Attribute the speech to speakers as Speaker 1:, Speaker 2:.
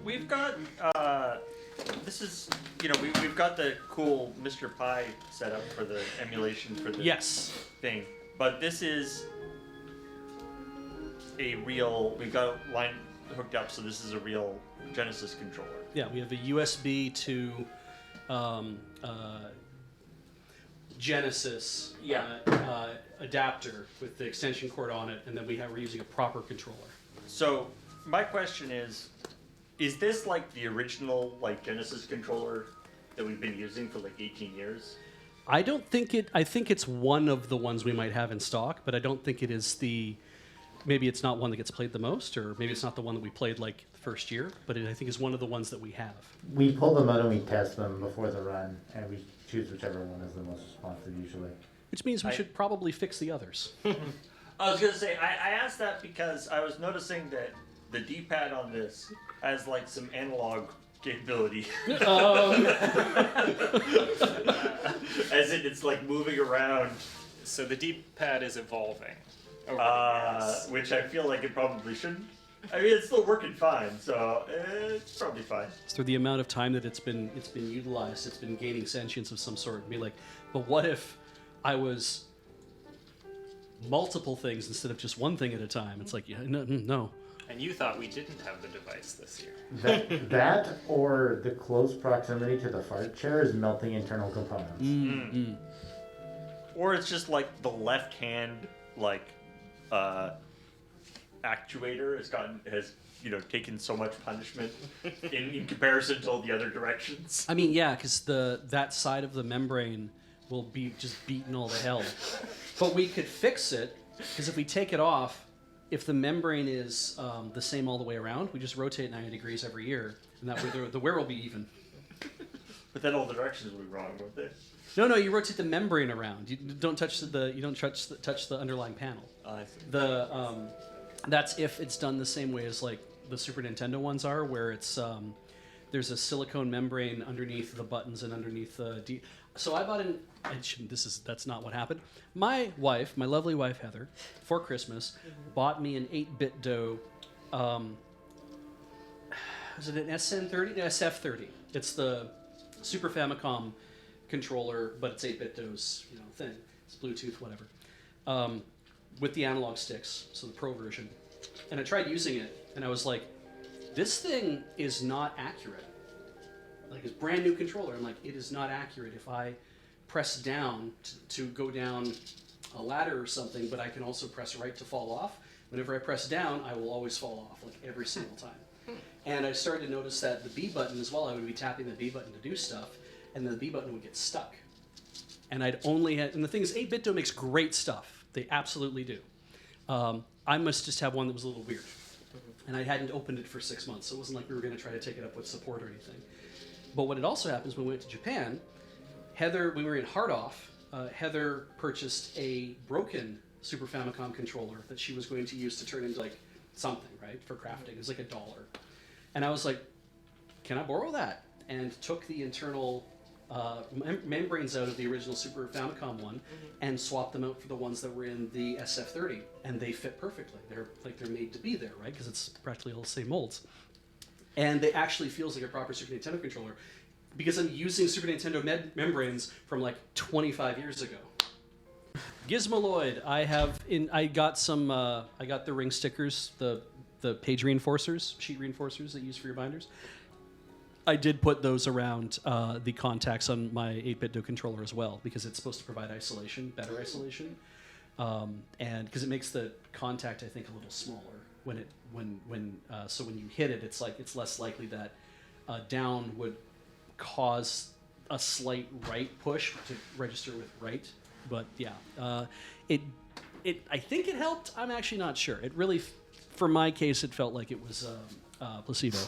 Speaker 1: we've got this is we've got the cool Mr. Pi setup for the emulation for the thing, but this is a real. We've got a line hooked up, so this is a real Genesis controller.
Speaker 2: Yeah, we have a USB to Genesis adapter with the extension cord on it, and then we're using a proper controller.
Speaker 1: So my question is this like the original Genesis controller that we've been using for 18 years?
Speaker 2: I don't think it. I think it's one of the ones we might have in stock, but I don't think it is the. Maybe it's not one that gets played the most, or maybe it's not the one that we played the first year, but I think it's one of the ones that we have.
Speaker 3: We pull them out and we test them before the run, and we choose whichever one is the most responsive usually.
Speaker 2: Which means we should probably fix the others.
Speaker 1: I was going to say, I asked that because I was noticing that the D-pad on this has some analog capability. As in it's moving around.
Speaker 4: So the D-pad is evolving.
Speaker 1: Which I feel like it probably shouldn't. I mean, it's still working fine, so it's probably fine.
Speaker 2: So through the amount of time that it's been utilized, it's been gaining sentience of some sort. Be like, but what if I was multiple things instead of just one thing at a time? It's like, no.
Speaker 4: And you thought we didn't have the device this year.
Speaker 3: That or the close proximity to the fart chair is melting internal components.
Speaker 2: Mm-hmm.
Speaker 1: Or it's just the left hand actuator has taken so much punishment in comparison to all the other directions.
Speaker 2: I mean, yeah, because that side of the membrane will be just beaten all to hell. But we could fix it, because if we take it off, if the membrane is the same all the way around, we just rotate 90 degrees every year, and that way the wear will be even.
Speaker 1: But then all the directions will be wrong, won't they?
Speaker 2: No, you rotate the membrane around. You don't touch the underlying panel.
Speaker 1: I see.
Speaker 2: That's if it's done the same way as the Super Nintendo ones are, where it's there's a silicone membrane underneath the buttons and underneath the So I bought that's not what happened. My lovely wife Heather, for Christmas, bought me an 8-bit DOE. Was it an SN30? No, SF30. It's the Super Famicom controller, but it's 8-bit DOE's thing. It's Bluetooth, whatever. With the analog sticks, so the Pro version. And I tried using it, and I was like, this thing is not accurate. It's brand new controller. I'm like, it is not accurate. If I press down to go down a ladder or something, but I can also press right to fall off. Whenever I press down, I will always fall off, every single time. And I started to notice that the B button as well, I would be tapping the B button to do stuff, and the B button would get stuck. And and the thing is, 8-bit DOE makes great stuff. They absolutely do. I must just have one that was a little weird. And I hadn't opened it for 6 months, so it wasn't like we were going to try to take it up with support or anything. But what had also happened is when we went to Japan, Heather, we were in Hardoff, Heather purchased a broken Super Famicom controller that she was going to use to turn into something, right, for crafting. It was $1. And I was like, can I borrow that? And took the internal membranes out of the original Super Famicom one and swapped them out for the ones that were in the SF30, and they fit perfectly. They're made to be there, right? Because it's practically all the same molds. And it actually feels like a proper Super Nintendo controller because I'm using Super Nintendo membranes from 25 years ago. Gizmoloid, I got the ring stickers, the page reinforcers, sheet reinforcers that you use for your binders. I did put those around the contacts on my 8-bit DOE controller as well because it's supposed to provide isolation, better isolation, and because it makes the contact I think a little smaller so when you hit it, it's less likely that down would cause a slight right push to register with right. But yeah, I think it helped. I'm actually not sure. It really, for my case, it felt like it was placebo.